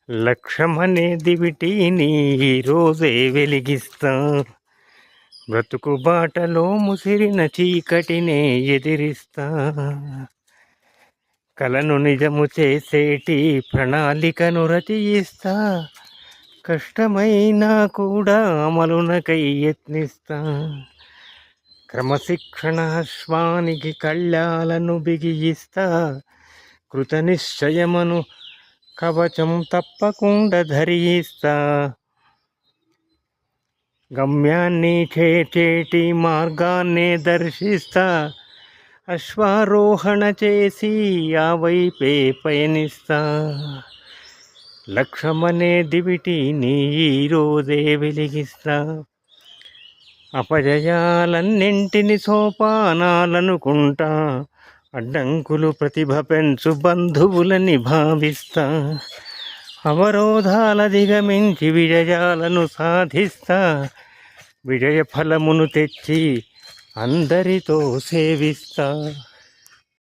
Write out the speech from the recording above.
లక్ష్యమనే దివిటీని రోజే వెలిగిస్తా, బ్రతుకు బాటలో ముసిరిన చీకటినే ఎదిరిస్తా. కలను నిజము చేసేటి ప్రణాళికను రచయిస్తా, కష్టమైనా కూడా అమలునకై యత్నిస్తా. క్రమశిక్షణ అశ్వానికి కళ్ళాలను బిగియిస్తా, కృతనిశ్చయమను కవచం తప్పకుండా ధరిస్తా. గమ్యాన్ని చేర్చేటి మార్గాన్నే దర్శిస్తా, అశ్వారోహణ చేసి ఆ వైపే పయనిస్తా. లక్ష్యమనే దివిటీని ఈరోజే వెలిగిస్తా, అపజయాలన్నింటిని సోపానాలనుకుంటా, అడ్డంకులు ప్రతిభ పెంచు బంధువులని భావిస్తా. అవరోధాల దిగమించి విజయాలను సాధిస్తా, విజయ ఫలమును తెచ్చి అందరితో సేవిస్తా.